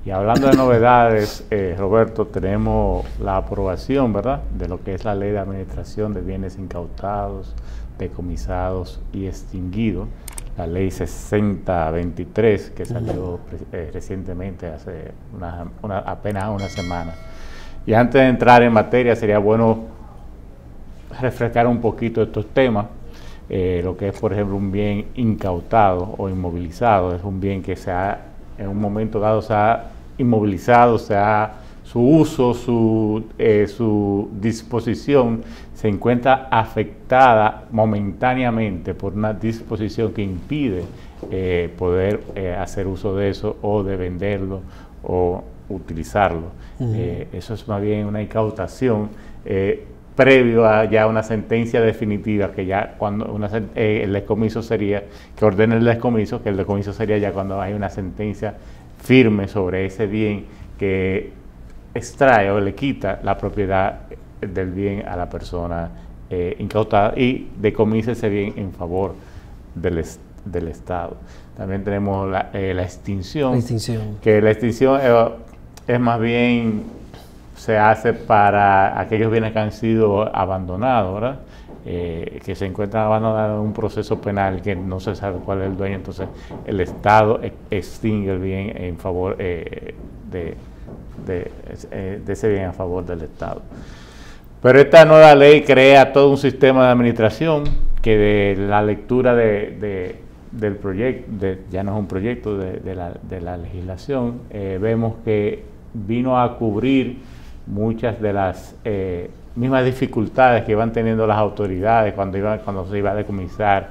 Y hablando de novedades, Roberto, tenemos la aprobación, ¿verdad?, de lo que es la Ley de Administración de Bienes Incautados, Decomisados y Extinguidos, la Ley 6023, que salió recientemente, hace apenas una semana. Y antes de entrar en materia, sería bueno refrescar un poquito estos temas. Lo que es, por ejemplo, un bien incautado o inmovilizado, es un bien que en un momento dado se ha inmovilizado, su uso, su disposición se encuentra afectada momentáneamente por una disposición que impide poder hacer uso de eso, o de venderlo o utilizarlo. Eso es más bien una incautación previo a ya una sentencia definitiva, que ya cuando el decomiso sería, que ordene el decomiso, que el decomiso sería ya cuando hay una sentencia firme sobre ese bien que extrae o le quita la propiedad del bien a la persona incautada y decomisa ese bien en favor del Estado. También tenemos la extinción. Que la extinción es más bien, se hace para aquellos bienes que han sido abandonados, ¿verdad? Que se encuentran abandonados en un proceso penal que no se sabe cuál es el dueño, entonces el Estado extingue el bien en favor de ese bien a favor del Estado. Pero esta nueva ley crea todo un sistema de administración que, de la lectura del proyecto, ya no es un proyecto, de la legislación, vemos que vino a cubrir muchas de las mismas dificultades que iban teniendo las autoridades cuando se iba a decomisar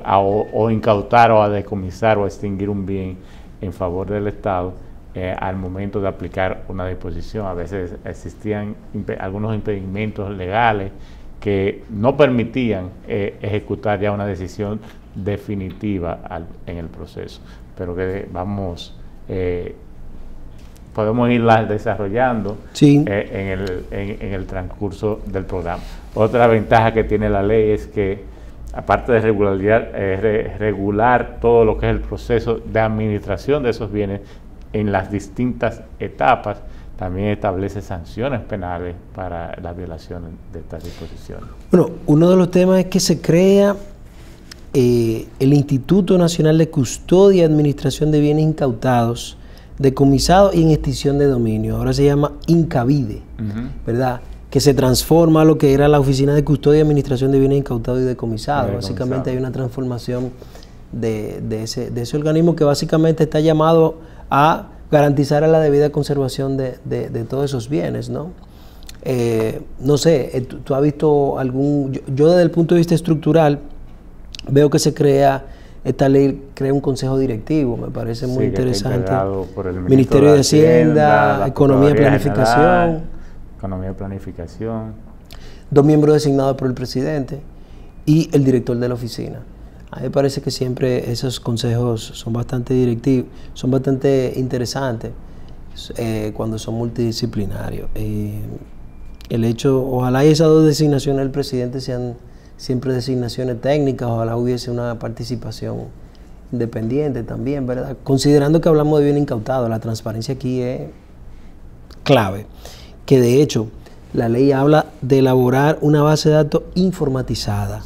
o incautar o a decomisar o a extinguir un bien en favor del Estado. Al momento de aplicar una disposición, a veces existían algunos impedimentos legales que no permitían ejecutar ya una decisión definitiva en el proceso, pero que podemos irlas desarrollando en el transcurso del programa. Otra ventaja que tiene la ley es que, aparte de regular todo lo que es el proceso de administración de esos bienes en las distintas etapas, también establece sanciones penales para la violación de estas disposiciones. Bueno, uno de los temas es que se crea el Instituto Nacional de Custodia y Administración de Bienes Incautados, Decomisados y en extinción de dominio. Ahora se llama INCABIDE, ¿verdad? Que se transforma a lo que era la Oficina de Custodia y Administración de Bienes Incautados y Decomisados. Básicamente hay una transformación de ese organismo que básicamente está llamado a garantizar la debida conservación de todos esos bienes, ¿no? No sé, ¿tú has visto algún...? Yo desde el punto de vista estructural veo que esta ley crea un consejo directivo, me parece muy interesante. Por el Ministerio de Hacienda, Economía y Planificación. Economía y Planificación. 2 miembros designados por el presidente y el director de la oficina. A mí me parece que siempre esos consejos son bastante directivos, son bastante interesantes cuando son multidisciplinarios. El hecho, ojalá esas 2 designaciones del presidente sean siempre designaciones técnicas, ojalá hubiese una participación independiente también, ¿verdad? Considerando que hablamos de bien incautado, la transparencia aquí es clave, que de hecho la ley habla de elaborar una base de datos informatizada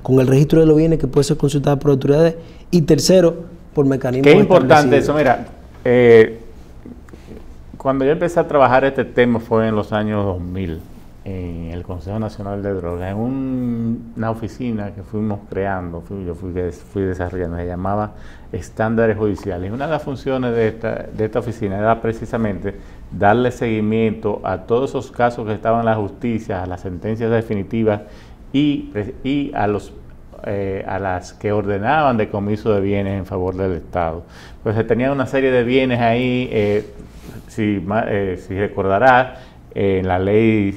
con el registro de los bienes que puede ser consultada por autoridades, y tercero, por mecanismos establecidos. Qué importante eso, mira, cuando yo empecé a trabajar este tema fue en los años 2000, en el Consejo Nacional de Drogas, en una oficina que fuimos creando, yo fui desarrollando, se llamaba Estándares Judiciales. Y una de las funciones de esta oficina era precisamente darle seguimiento a todos esos casos que estaban en la justicia, a las sentencias definitivas y a las que ordenaban decomiso de bienes en favor del Estado. Pues se tenía una serie de bienes ahí, si recordarás, en la ley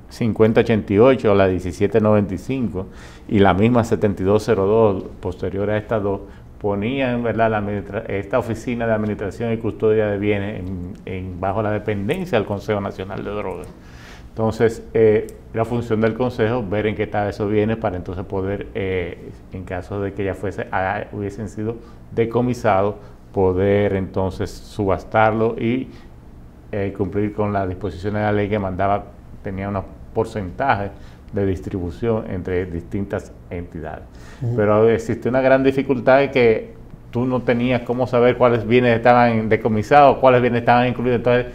5088 o la 1795 y la misma 7202, posterior a estas dos, ponían, ¿verdad?, esta oficina de administración y custodia de bienes bajo la dependencia del Consejo Nacional de Drogas. Entonces, la función del Consejo, ver en qué estado esos bienes para entonces poder, en caso de que ya hubiesen sido decomisados, poder entonces subastarlo y cumplir con las disposiciones de la ley que mandaba, tenía unos porcentajes de distribución entre distintas entidades. Pero existe una gran dificultad de que tú no tenías cómo saber cuáles bienes estaban decomisados, cuáles bienes estaban incluidos. Entonces,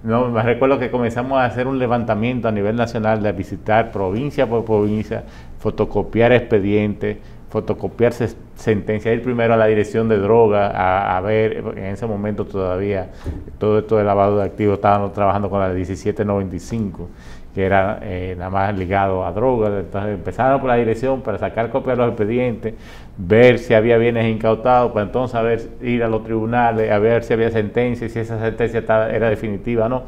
no, me recuerdo que comenzamos a hacer un levantamiento a nivel nacional, de visitar provincia por provincia, fotocopiar expedientes, fotocopiar sentencias, ir primero a la dirección de droga, a ver, en ese momento todavía todo esto de lavado de activos estábamos trabajando con la 1795, que era nada más ligado a drogas. Entonces empezaron por la dirección para sacar copias de los expedientes, ver si había bienes incautados, para entonces ir a los tribunales, a ver si había sentencia, si esa sentencia era definitiva o no.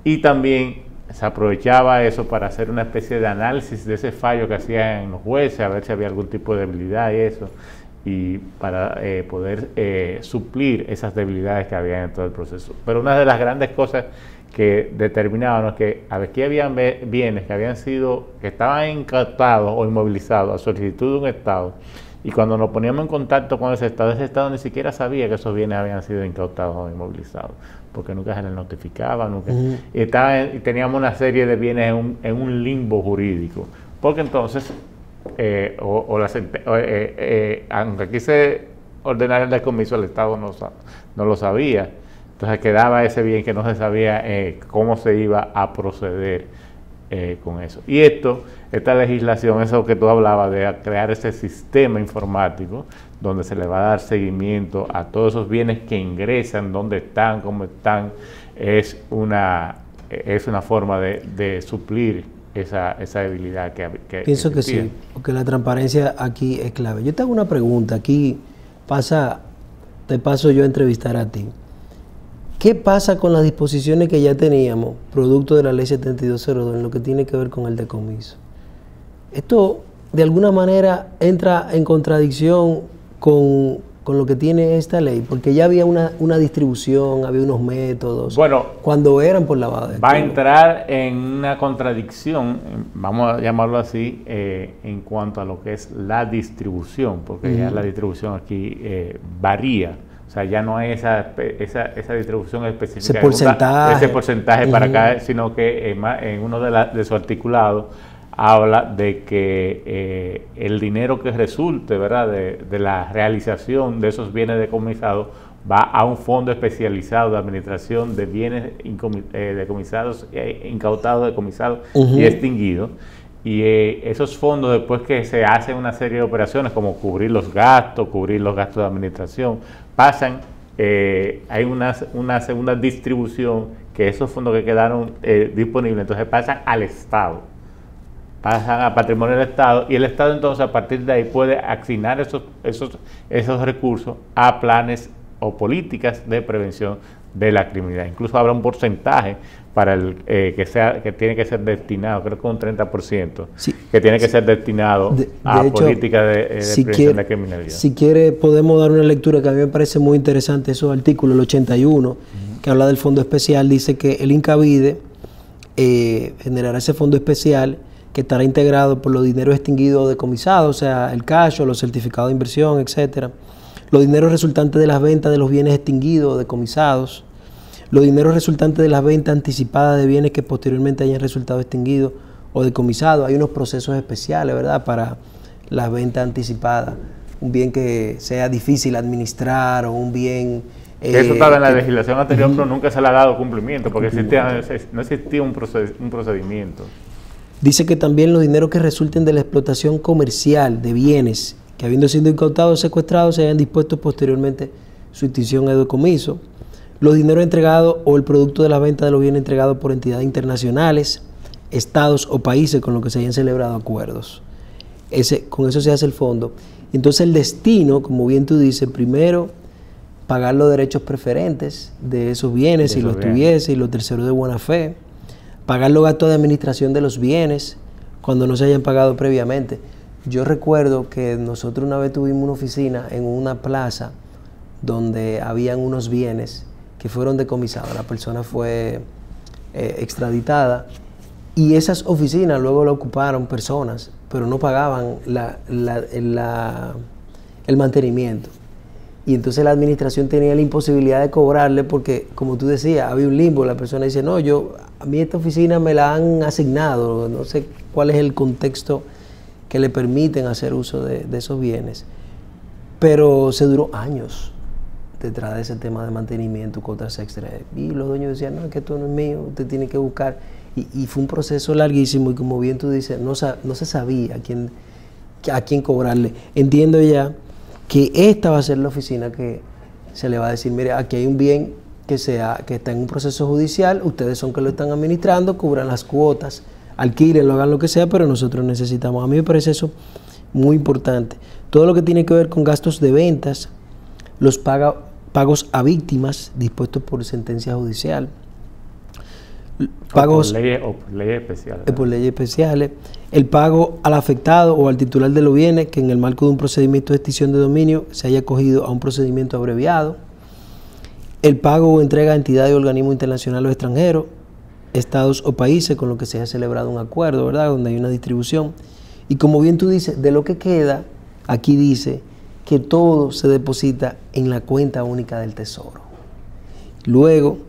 Y también se aprovechaba eso para hacer una especie de análisis de ese fallo que hacían los jueces, a ver si había algún tipo de debilidad y eso, y para poder suplir esas debilidades que había en todo el proceso. Pero una de las grandes cosas que determinaban es que aquí habían bienes que estaban incautados o inmovilizados a solicitud de un Estado, y cuando nos poníamos en contacto con ese Estado ni siquiera sabía que esos bienes habían sido incautados o inmovilizados, porque nunca se les notificaba, nunca. Y teníamos una serie de bienes en un limbo jurídico, porque entonces, aunque aquí se ordenara el decomiso, el Estado no lo sabía. Entonces quedaba ese bien que no se sabía cómo se iba a proceder con eso. Y esta legislación, eso que tú hablabas de crear ese sistema informático donde se le va a dar seguimiento a todos esos bienes que ingresan, dónde están, cómo están, es una forma de suplir esa debilidad que pienso que sí, porque la transparencia aquí es clave. Yo te hago una pregunta, aquí te paso yo a entrevistar a ti. ¿Qué pasa con las disposiciones que ya teníamos, producto de la ley 7202, en lo que tiene que ver con el decomiso? Esto, de alguna manera, entra en contradicción con lo que tiene esta ley, porque ya había una distribución, había unos métodos, cuando eran por lavado de activos. Va a entrar en una contradicción, vamos a llamarlo así, en cuanto a lo que es la distribución, porque ya la distribución aquí varía. O sea, ya no hay esa distribución específica, ese porcentaje para acá, sino que en uno de su articulado habla de que el dinero que resulte, ¿verdad?, de la realización de esos bienes decomisados va a un fondo especializado de administración de bienes decomisados, incautados, decomisados y extinguidos. Y esos fondos, después que se hacen una serie de operaciones como cubrir los gastos de administración, pasan, hay una segunda distribución, que esos fondos que quedaron disponibles, entonces pasan al Estado, pasan a patrimonio del Estado, y el Estado entonces a partir de ahí puede asignar esos recursos a planes o políticas de prevención de la criminalidad. Incluso habrá un porcentaje para el que tiene que ser destinado, creo que un 30%, sí, que tiene que ser destinado a políticas de prevención de la criminalidad. Si quiere, podemos dar una lectura que a mí me parece muy interesante, esos artículos, el 81, que habla del fondo especial, dice que el Incavide generará ese fondo especial que estará integrado por los dineros extinguidos o decomisados, o sea, el cash o los certificados de inversión, etcétera, los dineros resultantes de las ventas de los bienes extinguidos o decomisados, los dineros resultantes de las ventas anticipadas de bienes que posteriormente hayan resultado extinguidos o decomisados. Hay unos procesos especiales, ¿verdad?, para las ventas anticipadas. Un bien que sea difícil administrar o un bien... eso estaba en la legislación anterior, pero nunca se le ha dado cumplimiento, porque no existía un procedimiento. Dice que también los dineros que resulten de la explotación comercial de bienes que, habiendo sido incautados o secuestrados, se hayan dispuesto posteriormente su extinción o decomiso. Los dineros entregados o el producto de la venta de los bienes entregados por entidades internacionales, estados o países con los que se hayan celebrado acuerdos. Con eso se hace el fondo. Entonces el destino, como bien tú dices, primero pagar los derechos preferentes de esos bienes, si los tuviese, y los terceros de buena fe. Pagar los gastos de administración de los bienes cuando no se hayan pagado previamente. Yo recuerdo que nosotros una vez tuvimos una oficina en una plaza donde habían unos bienes que fueron decomisados. La persona fue extraditada y esas oficinas luego la ocuparon personas, pero no pagaban el mantenimiento. y entonces la administración tenía la imposibilidad de cobrarle porque, como tú decías, había un limbo. La persona dice, no, a mí esta oficina me la han asignado, no sé cuál es el contexto que le permiten hacer uso de esos bienes. Pero se duró años detrás de ese tema de mantenimiento, cuotas extra. Y los dueños decían, no, es que esto no es mío, usted tiene que buscar. Y fue un proceso larguísimo y como bien tú dices, no se sabía a quién cobrarle. Entiendo ya que esta va a ser la oficina que se le va a decir, mire, aquí hay un bien que está en un proceso judicial, ustedes son que lo están administrando, cubran las cuotas, alquílenlo, hagan lo que sea, pero nosotros necesitamos. A mí me parece eso muy importante. Todo lo que tiene que ver con gastos de ventas, los pagos a víctimas dispuestos por sentencia judicial, pagos por leyes especiales. Por leyes especiales, el pago al afectado o al titular de los bienes que en el marco de un procedimiento de extinción de dominio se haya acogido a un procedimiento abreviado, el pago o entrega a entidades y organismos internacionales o extranjeros, estados o países con los que se haya celebrado un acuerdo, ¿verdad?, donde hay una distribución. Y como bien tú dices, de lo que queda, aquí dice que todo se deposita en la cuenta única del Tesoro. Luego,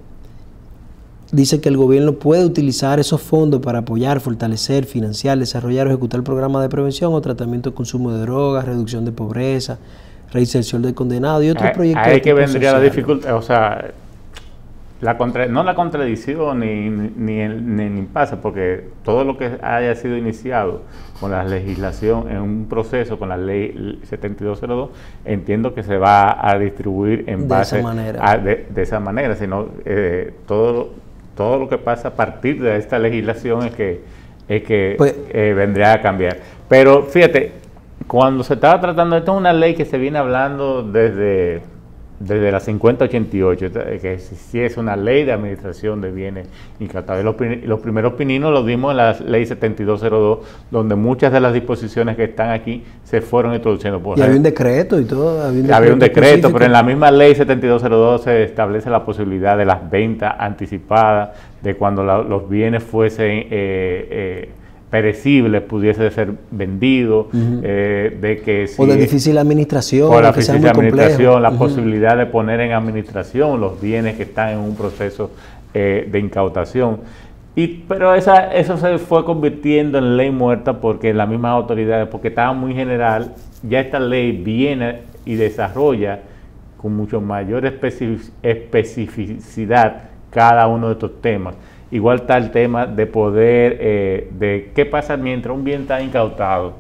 dice que el gobierno puede utilizar esos fondos para apoyar, fortalecer, financiar, desarrollar o ejecutar programas de prevención o tratamiento de consumo de drogas, reducción de pobreza, reinserción del condenado y otros proyectos. Ahí que vendría la dificultad, o sea, no la contradicción ni el impasse, porque todo lo que haya sido iniciado con la legislación en un proceso con la ley 7202, entiendo que se va a distribuir en base de esa manera, sino todo lo que pasa a partir de esta legislación es que vendría a cambiar. Pero fíjate, cuando se estaba tratando, esto es una ley que se viene hablando desde la 5088, que sí es una ley de administración de bienes incautados. Los primeros pininos los dimos en la ley 7202, donde muchas de las disposiciones que están aquí se fueron introduciendo. Y había un decreto y todo. Había un decreto, pero en la misma ley 7202 se establece la posibilidad de las ventas anticipadas, de cuando los bienes fuesen perecibles pudiese ser vendido, de que si o de difícil administración, o la difícil administración, la posibilidad de poner en administración los bienes que están en un proceso de incautación. Pero eso se fue convirtiendo en ley muerta porque las mismas autoridades, porque estaba muy general, ya esta ley viene y desarrolla con mucho mayor especificidad cada uno de estos temas. Igual está el tema de poder, de qué pasa mientras un bien está incautado.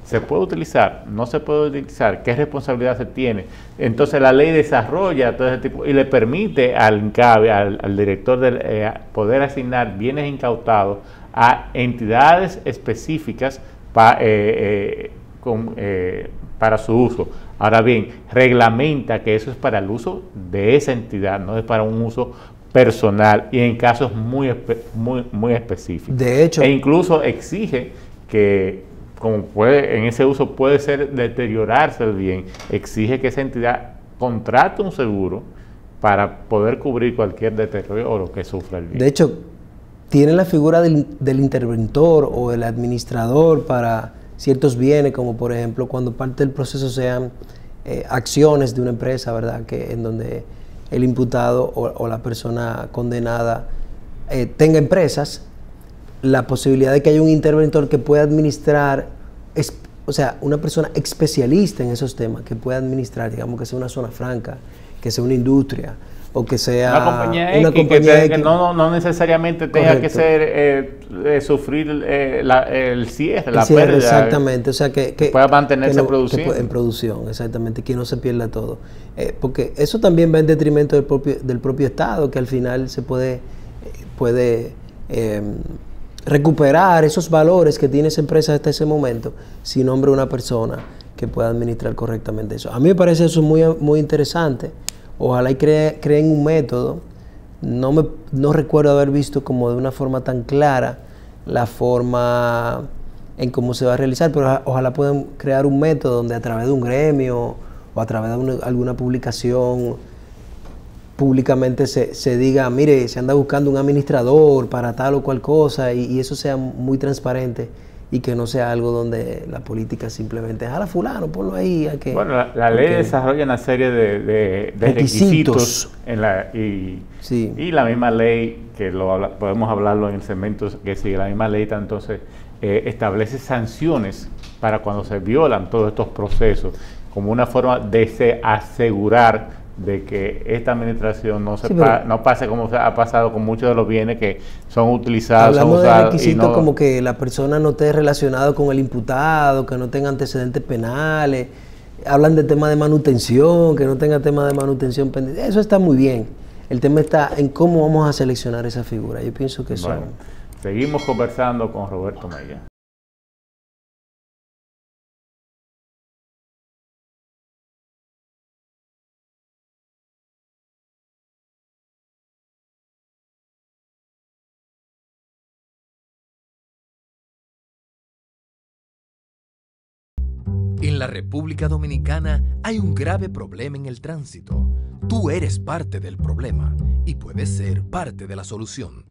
¿Se puede utilizar? ¿No se puede utilizar? ¿Qué responsabilidad se tiene? Entonces la ley desarrolla todo ese tipo y le permite al director poder asignar bienes incautados a entidades específicas para su uso. Ahora bien, reglamenta que eso es para el uso de esa entidad, no es para un uso personal y en casos muy específicos. De hecho, e incluso exige que, como en ese uso puede ser deteriorarse el bien, exige que esa entidad contrate un seguro para poder cubrir cualquier deterioro que sufra el bien. De hecho, tiene la figura del interventor o el administrador para ciertos bienes, como por ejemplo cuando parte del proceso sean acciones de una empresa, ¿verdad?, que en donde el imputado o la persona condenada tenga empresas, la posibilidad de que haya un interventor que pueda administrar, o sea, una persona especialista en esos temas, que pueda administrar, digamos que sea una zona franca, que sea una industria, o que sea una compañía que no necesariamente tenga Correcto. Que ser sufrir el cierre, la pérdida. Exactamente, o sea que pueda mantenerse en producción, exactamente, que no se pierda todo. Porque eso también va en detrimento del propio Estado, que al final se puede recuperar esos valores que tiene esa empresa hasta ese momento si nombra una persona que pueda administrar correctamente eso. A mí me parece eso muy interesante. Ojalá y creen un método. No recuerdo haber visto como de una forma tan clara la forma en cómo se va a realizar, pero ojalá puedan crear un método donde a través de un gremio o a través de alguna publicación públicamente se diga, mire, se anda buscando un administrador para tal o cual cosa y eso sea muy transparente y que no sea algo donde la política simplemente, jala fulano, ponlo ahí. Bueno, la ley desarrolla una serie de requisitos sí. Y la misma ley, que podemos hablarlo en el segmento que sigue, la misma ley entonces establece sanciones para cuando se violan todos estos procesos, como una forma de asegurar de que esta administración no pase como ha pasado con muchos de los bienes que son utilizados. Hablamos de requisitos como que la persona no esté relacionada con el imputado, que no tenga antecedentes penales, hablan de tema de manutención, que no tenga tema de manutención pendiente. Eso está muy bien. El tema está en cómo vamos a seleccionar esa figura. Yo pienso que eso... Bueno, seguimos conversando con Roberto Mella. En la República Dominicana hay un grave problema en el tránsito. Tú eres parte del problema y puedes ser parte de la solución.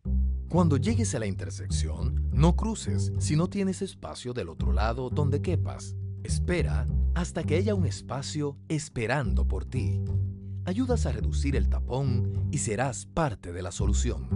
Cuando llegues a la intersección, no cruces si no tienes espacio del otro lado donde quepas. Espera hasta que haya un espacio esperando por ti. Ayudas a reducir el tapón y serás parte de la solución.